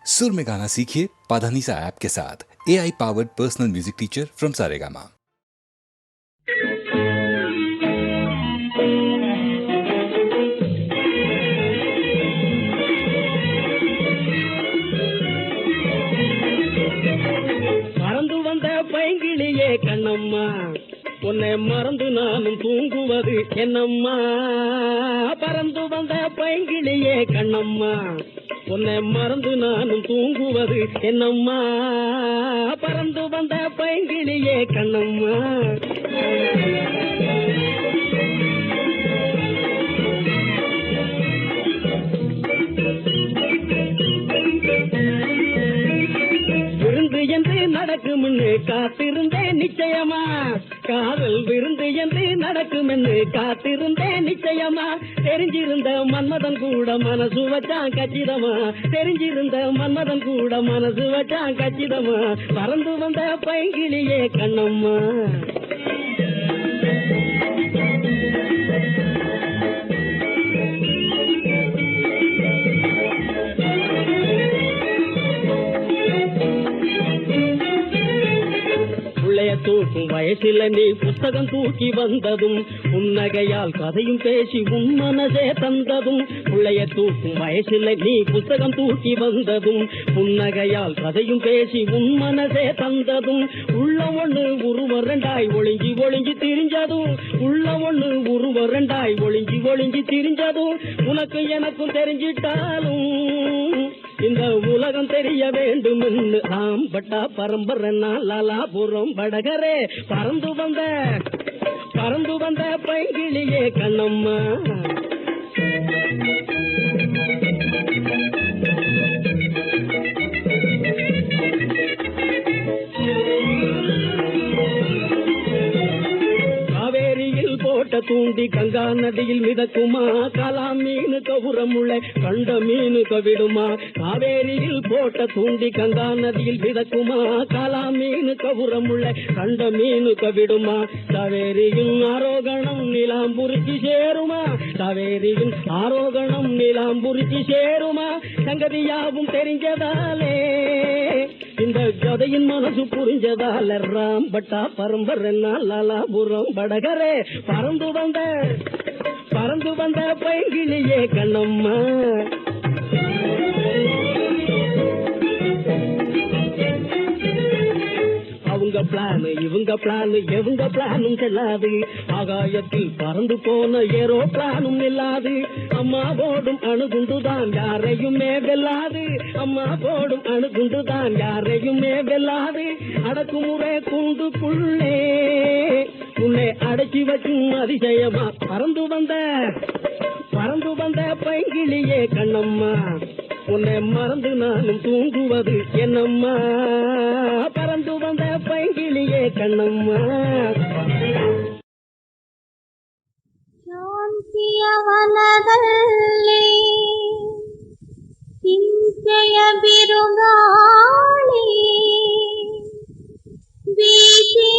सुर में गाना सीखिए पाधानीसा ऐप के साथ। AI powered personal music teacher from Saregama. மறந்து வந்த பைங்கிளியே கண்ணம்மா, உன்னை மறந்து நானும் தூங்குவது என்னம்மா. பறந்து வந்த பைங்கிளியே கண்ணம்மா, உன்னை மறந்து நானும் தூங்குவது என்னம்மா. பறந்து வந்த பைங்கிளியே கண்ணம்மா. விருந்து என்று நடக்கும் என்று காத்திருந்தேன் நிச்சயமா, காதல் விருந்து என்று நடக்கும் என்று காத்திருந்தேன் நிச்சயமா. தெரிஞ்சிருந்த மன்மதன் கூட மனசு வச்சான் கச்சிதமா, தெரிஞ்சிருந்த மன்மதன் கூட மனசு வச்சான் கச்சிதமா. பறந்து வந்த பைங்கிளியே கண்ணம்மா. தூக்கும் வயசில நீ புத்தகம் தூக்கி வந்ததும், புன்னகையால் கதையும் பேசி உன் மனசே தந்ததும். பிள்ளைய தூக்கும் வயசில நீ புத்தகம் தூக்கி வந்ததும், புன்னகையால் கதையும் பேசி உன் மனசே தந்ததும். உள்ள ஒண்ணு உருவம் ரெண்டாய் ஒளிஞ்சி ஒளிஞ்சி திரிஞ்சதும், உள்ள ஒண்ணு உருவம் ரெண்டாய் ஒளிஞ்சி ஒளிஞ்சி திரிஞ்சதும். உனக்கு எனக்கும் தெரிஞ்சிட்டாலும் இந்த உலகம் தெரிய வேண்டும் என்று ஆம்பட்டா பரம்பரை லாலாபுரம் வடகரே. பறந்து வந்த பைங்கிளியே கண்ணம்மா. தூண்டி கங்கா நதியில் மிதக்குமா, கலா மீனு கவுரமுள்ள கண்ட மீனு கவிடுமா. காவேரியில் போட்ட தூண்டி கங்கா நதியில் மிதக்குமா, கலா மீனு கவுரமுள்ள கண்ட மீனு கவிடுமா. காவேரியின் ஆரோகணம் நீலாம்புரிக்கு சேருமா, காவேரியின் ஆரோகணம் நீலாம்புரிக்கு சேருமா. சங்கதியாவும் தெரிஞ்சதாலே இந்த கதையின் மனசு புரிஞ்சதால ராம்பட்டா பரம்பரை லாலாபுரம் வடகரே. பறந்து வந்த பைங்கிளியே கண்ணம்மா. அவங்க பிளான் இவங்க பிளான் எவங்க பிளானும் செல்லாது, ஆகாயத்தில் பறந்து போன ஏரோ பிளானும் இல்லாது. அம்மா போடும் அணுகுண்டுதான் யாரையுமே வெல்லாது, அம்மா போடும் அணுகுண்டுதான் யாரையுமே வெல்லாது. அடக்குமுறை கூண்டுக்குள்ளே உன்னை அடக்கி வைக்கும் அதிசயமா. பறந்து வந்த பைங்கிளியே கண்ணம்மா, உன்னை மறந்து நானும் தூங்குவது என்னம்மா. பறந்து வந்த பைங்கிளியே கண்ணம்மா. ಶಾಂತಿಯ ವನದಲ್ಲಿ ಚಿಂತೆಯ ಬಿರುಗಾಳಿ ಬೀಸಿ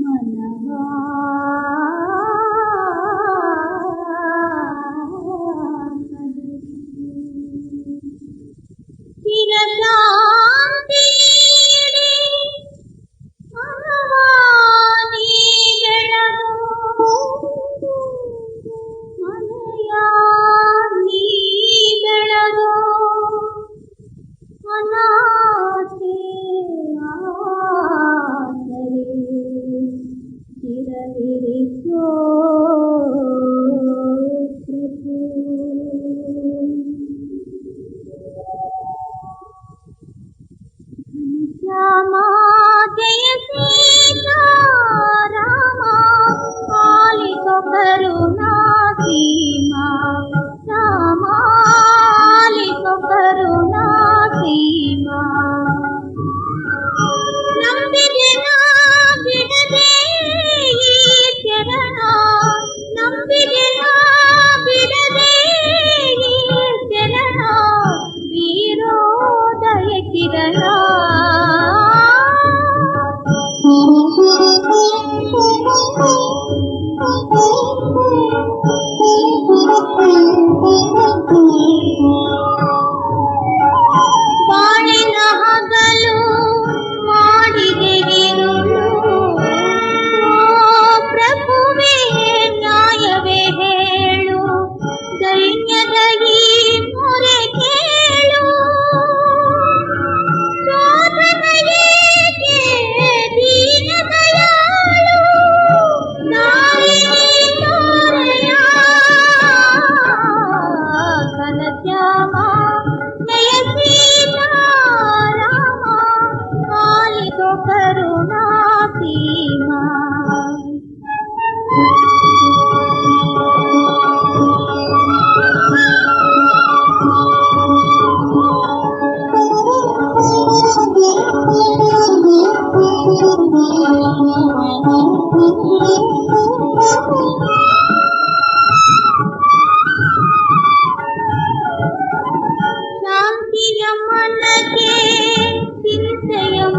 ಮನವಾ ಚಿರಶಾಂತಿ ಶ್ಯಾಮಾ ಜಯ ಸೀತಾ ರಾಮ ಪಾಲಿಸೋ ಕರುಣಾ ಸೀಮಾ, ರಾಮ ಪಾಲಿಸೋ ಕರುಣಾ ಸೀಮಾ. ನಂಬಿದೆ ನಾ ಬಿಡದೆ ಈ ಚರಣ, ನಂಬಿದೆ ನಾ ಬಿಡದೆ ಈ ಚರಣ. ವೀರೋದಯ ಕಿರಣ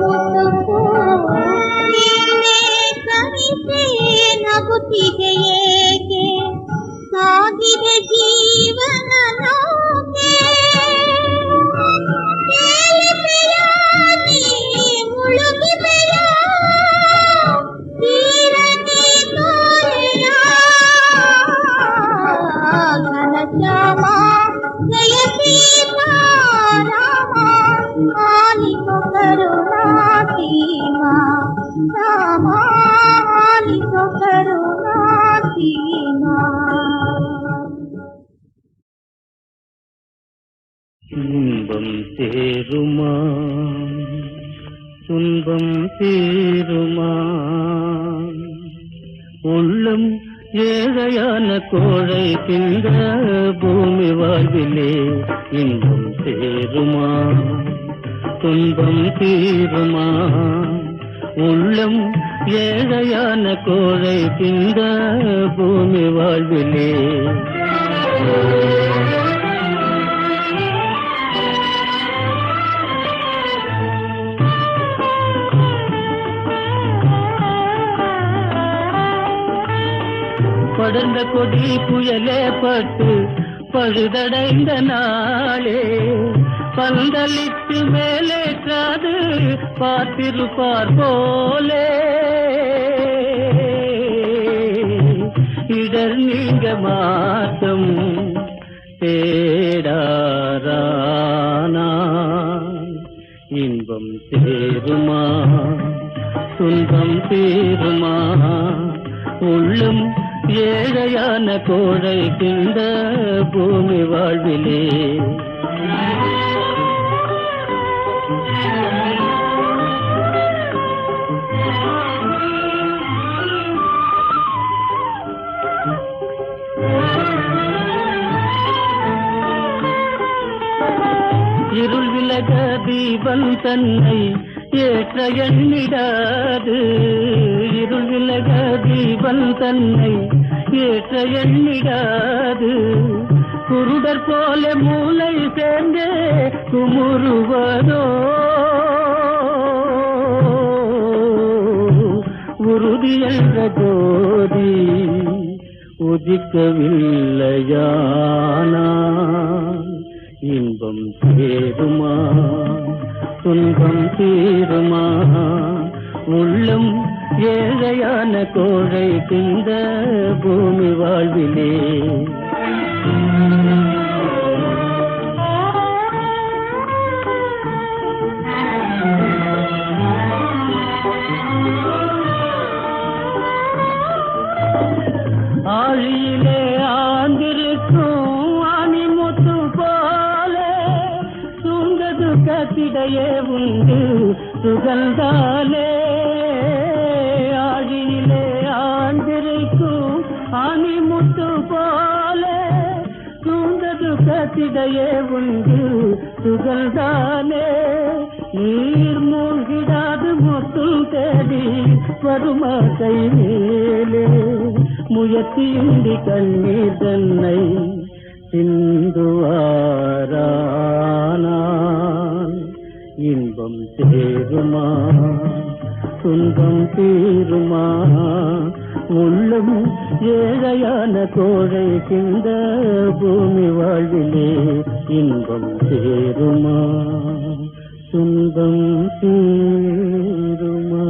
ಮುತ್ತುಕೋ ನೀನೇ ಕವಿತೆ ನಗುತ್ತಿದೆ ಏಕೆ ಸಾಗಿದೆ ಜೀವನ ನೌಕೆ ತೇಲಿದೆಯಾ ನೀ ಮುಳುಗಿದೆಯಾ ತೀರನಿ ತೋರೆಯಾ ಘನಶ್ಯಾಮ ಜಯ ಸೀತಾರಾಮ ಆಲಿಸು ಕರುಣಾ ಸೀಮಾ ರಾಮ ಆಲಿಸು ಕರುಣಾ ಸೀಮಾ இன்பம் சேருமா துன்பம் தீருமா உள்ளம் ஏழையான கோழை திங்க பூமி வாழ்விலே இன்பம் சேருமா துன்பம் தீருமா உள்ளம் ஏழையான கோழை திங்க பூமி வாழ்விலே படர்ந்த கொடி புயலே பட்டு பழுதடைந்த நாளே பந்தலிட்டு மேலேற்றாது பார்த்திருப்பார் போலே இடர் நீங்க மாற்றம் தேடாரானா இன்பம் சேருமா துன்பம் தீருமா உள்ளம் ஏழையான கோழை கிண்ட பூமி வாழ்விலே இருள் விலக தீபம் தன்னை ஏற்ற எண்ணிடாது இருள் விலக தீபம் தன்னை ஏற்ற எண்ணிடாது குருடர் போல மூளை சேர்ந்தே குமுறுவதோ உறுதி என்ற ஜோதி உதிக்கவில்லையானா இன்பம் சேருமா துன்பம் தீருமா உள்ளம் ஏழையான கோழை திந்த பூமி வாழ்விலே ஆழியிலே ஆந்திருக்கும் ஆணிமுத்து போல தூங்கது கத்திடையே உண்டு சுகந்தாலே ஆழியிலே ஆந்திருக்கும் ஆணிமுத்து போல தூங்கது கத்திடையே உண்டு சுகந்தாலே நீர் மூழ்கிடாது முத்தும் தேடி வருமா கை மேலே முயற்சியின்றி கண்ணீர் தன்னை சிந்துவாரானால் இன்பம் சேருமா துன்பம் தீருமா உள்ளம் ஏழையான கோழை கிந்த பூமி வாழ்விலே இன்பம் சேருமா துன்பம் தீருமா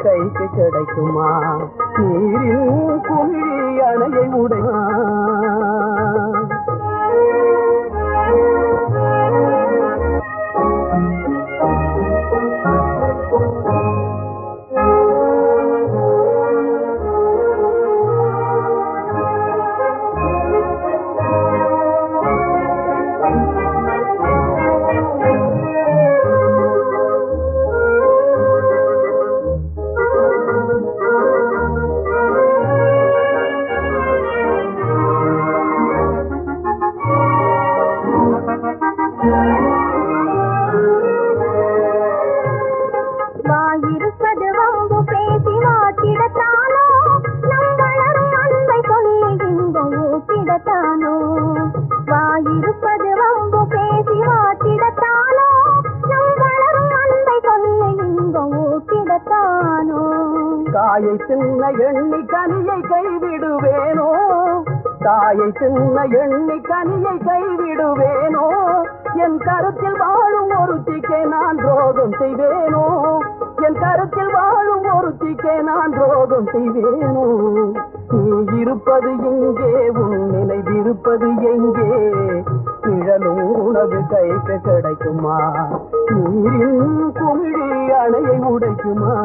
கைக்கு கிடைக்குமா நீரின் குமிழி அணையை உடையா தின்ன எண்ணி கனியை கைவிடுவேனோ, தாயை தின்ன எண்ணி கனியை கைவிடுவேனோ, என் கருத்தில் வாழும் ஒருத்திக்கே நான் துரோகம் செய்வேனோ, என் கருத்தில் வாழும் ஒருத்திக்கே நான் துரோகம் செய்வேனோ. நீ இருப்பது எங்கே, உன் நினைவிருப்பது எங்கே, நிழலும் உனது கைக்கு கிடைக்குமா, நீரின் குமிழி அணையை உடைக்குமா.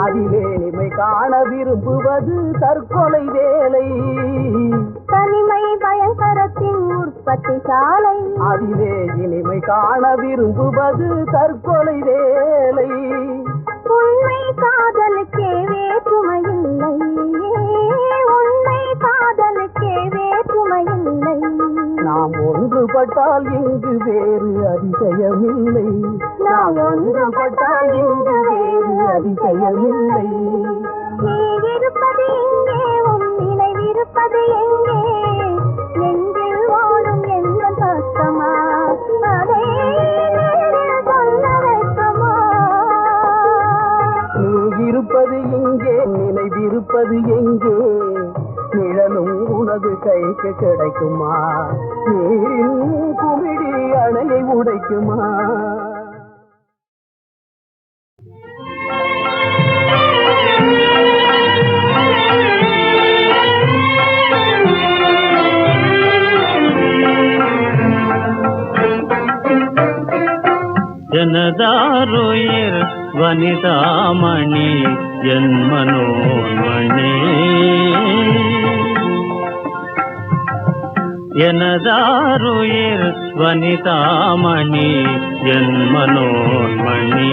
அதிலே நிமை காண விரும்புவது தற்கொலை வேலை, தனிமை பயங்கரத்தின் உற்பத்தி சாலை, அதிலே இனிமை காண விரும்புவது தற்கொலை வேலை. உண்மை காதலுக்கே வேற்றுமையில்லை, உண்மை காதலுக்கே வேற்றுமையில்லை. நாம் ஒன்றுபட்டால் இங்கு வேறு அதிசயமில்லை, நாம் ஒன்றுபட்டால் இங்கு வேறு அதிசயமில்லை. நீ இருப்பது எங்கே, உன் நினைவிருப்பது எங்கே, நெஞ்சில் வாழும் எந்த பக்கமா, அதை சொல்ல வைக்குமா. நீ இருப்பது எங்கே, நினைவிருப்பது எங்கே, நிழலும் உனது கைக்கு கிடைக்குமா, நீரின் குமிழி அணையை உடைக்குமா. எனதாருயிர் வனிதாமணி என் மனோன்மணி, எனதாருயிர் வனிதாமணி என் மனோன்மணி.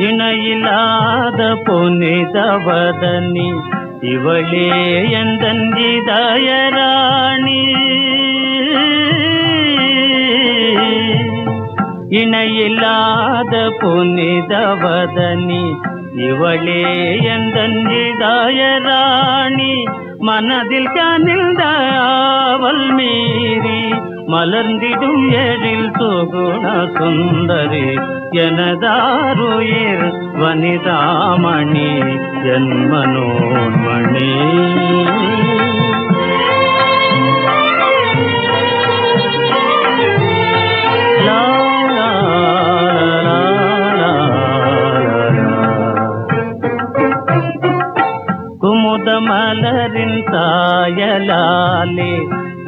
இணையில்லாத புனிதவதனி இவளே எந்தன் இதயராணி, இணையில்லாத புனிதவதனி இவளே எந்தன் இதயராணி. மனதில் கனிந்த ஆவல் மீறி மலர்ந்திடும் எழில் சுகுண சுந்தரி, எனதாருயிர் வனிதாமணி என் மனோன்மணி. குமுத மலரின் சாயலாலே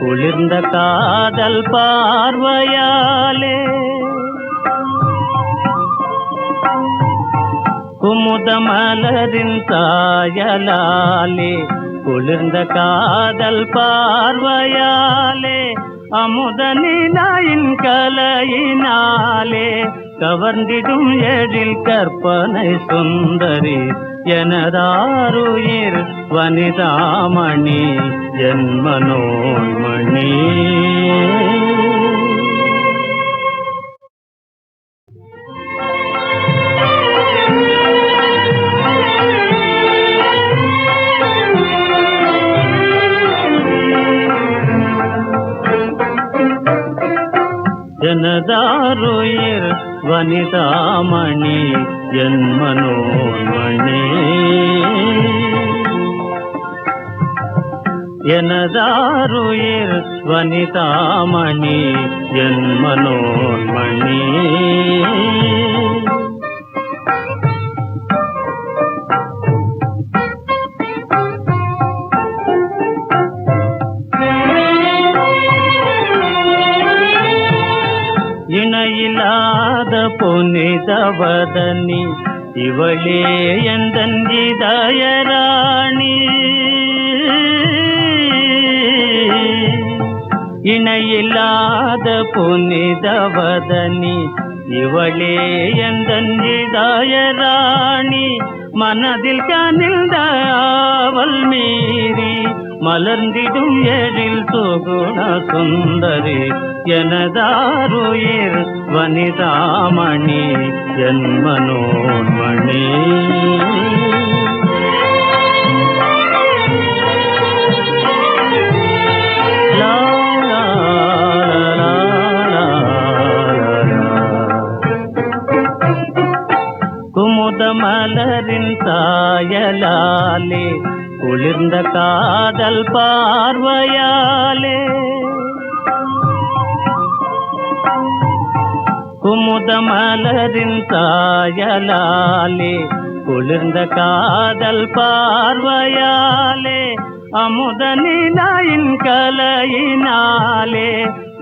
குளிர்ந்த காதல் பார்வையாலே, குமுத மலரின் சாயலாலே குளிர்ந்த காதல் பார்வையாலே, அமுத நிலாயின் கலையினாலே கவர்ந்திடும் எழில் கற்பனை சுந்தரி, எனதாருயிர் வனிதாமணி என் மனோன்மணி. எனதாருயிர் வனிதாமணி என் மனோன்மணி, எனதாருயிர் வனிதாமணி என் மனோன்மணி. புனிதவதனி இவளே எந்தன் இதயராணி இணையில்லாத புனிதவதனி இவளே எந்தன் இதயராணி மனதில் கனிந்த ஆவல் மீறி மலர்ந்திடும் எழில் சுகுண சுந்தரி எனதாருயிர் வனிதாமணி என் மனோன்மணி குமுத மலரின் சாயலாலே குளிர்ந்த காதல் பார்வையாலே குமுத மலரின் சாயலாலே குளிர்ந்த காதல் பார்வையாலே அமுத நிலாயின் கலையினாலே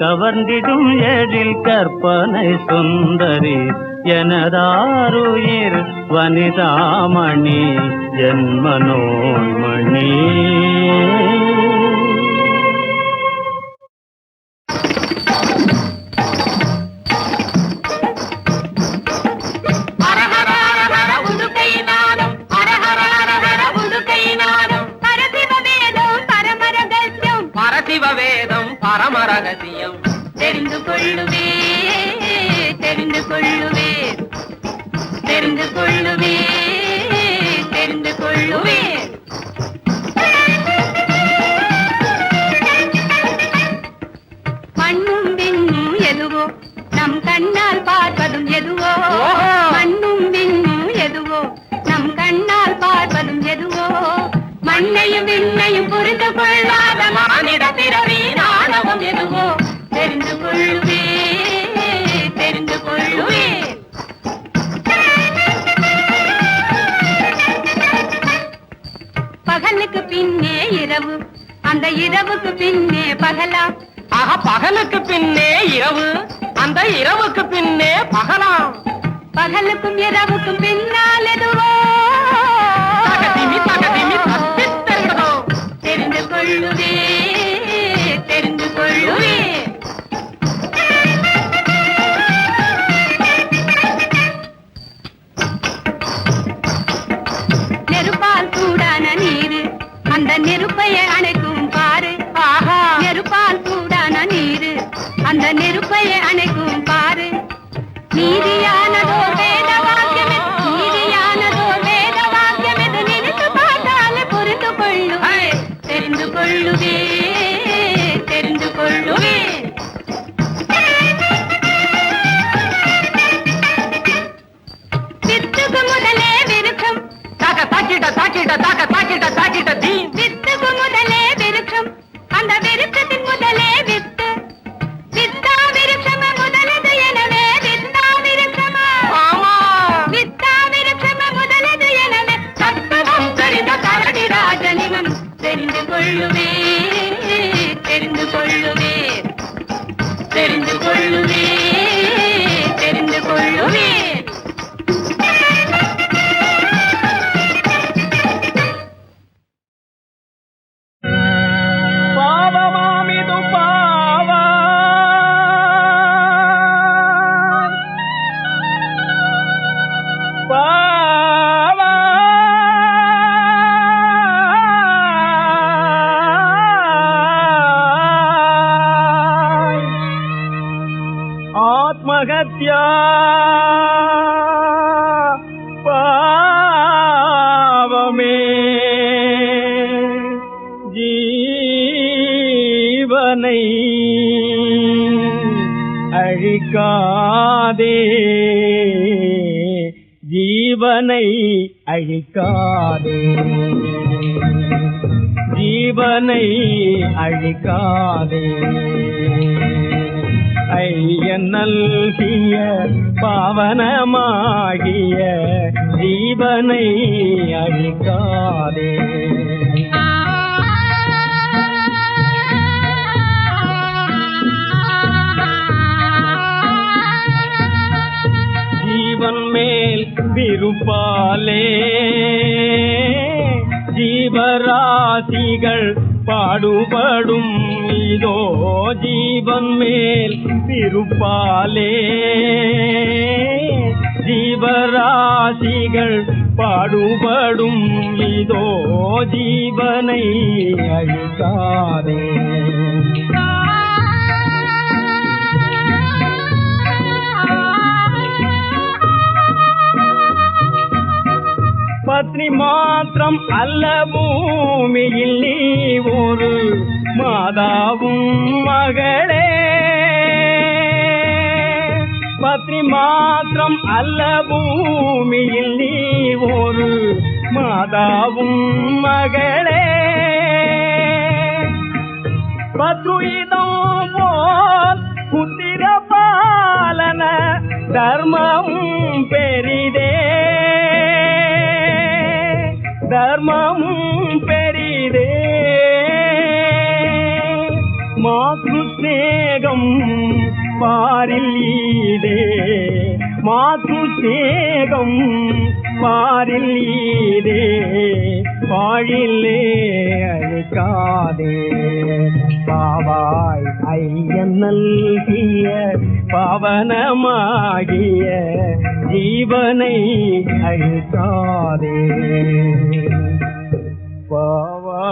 கவர்ந்திடும் எழில் கற்பனை சுந்தரி எனதாருயிர் வனிதாமணி என் மனோன்மணி பரசிவவேதம் பரமரகசியம் தெரிந்து கொள்ளுவே தெரிந்து கொள்ளுவே தெரிந்து கொள்ளுவே தெரிந்து கொள்ளுவே மண்ணும் விண்ணும் எதுவோ நம் கண்ணால் பார்ப்பதும் எதுவோ மண்ணும் விண்ணும் எதுவோ நம் கண்ணால் பார்ப்பதும் எதுவோ மண்ணையும் விண்ணையும் புரிந்து கொள்ளாத மானிட பிறவி நாணவம் எதுவோ தெரிந்து கொள்ளுவே தெரிந்து கொள்ளுவே பகலுக்கு பின்னே இரவு அந்த இரவுக்கு பின்னே பகலா ஆக பகலுக்கு பின்னே இரவு அந்த இரவுக்கு பின்னே பகலா பகலுக்கும் இரவுக்கும் பின்னால் எதுவோ தெரிந்து கொள்ளுவே தெரிந்து கொள்ளுவே நெருப்பால் சூடான நீரு அந்த நெருப்பைய அணைக்கும் பாரு நெருப்பால் சூடான நீரு அந்த நெருப்பைய அணைக்கும் பாரு நீதியானதோ வேத வாக்கியம் நீதியானதோ வேத வாக்கியம் எது நினைத்து பார்த்தாலே புரிந்து கொள்ளுவே தெரிந்து கொள்ளுவே தெரிந்து கொள்ளுவே வித்துக்கு முதலே விருக்கம் தாக்க தாக்கிட்ட தாக்கிட்ட தாக்க தாக்கிட்ட தாக்கிட்ட தீ வித்துக்கு முதலே விருக்கம் அந்த விருக்கத்தின் முதலே வித்து வித்தா விருக்கம முதலது எனவே வித்தா விருக்கமா வித்தா விருக்கம முதலது எனவே தத்துவம் தெரிந்த கரடி ராஜனிவம் தெரிந்து கொள்ளுவே தெரிந்து கொள்ளுவே தெரிந்து கொள்ளுவே தெரிந்து கொள்ளுவே பாவமாமிது பாவா பாவா ஆத்மஹத்யா பாவமே ஜீவனை அழிக்காதே ஜீவனை அழிக்காதே ஜீவனை அழிக்காதே ஐயன் நல்கிய பாவனமாகிய ஜீவனை அழிக்காதே திருப்பாலே ஜீவராசிகள் பாடுபடும் இதோ ஜீவன் மேல் திருப்பாலே ஜீவராசிகள் பாடுபடும் இதோ ஜீவனை அழிக்காதே. பத்னி மாத்திரம் அல்ல பூமியில் நீ ஒரு மாதாவும் மகளே. பத்னி மாத்திரம் அல்ல பூமியில் நீ ஒரு மாதாவும் மகளே. பத்ருயிதம் போல் புத்திர பாலன தர்மமும் பெரிதே. தர்மமும் பெரிதே. மாத்ரு ஸ்நேகம் பாரில் ஈதே. மாத்ரு ஸ்நேகம் பாரில் ஈதே. வாழிலே அழிக்காதே. பாவாய் ஐயன் நல்கிய பாவனமாகிய ஜீவனை அழிக்காதே. பாவா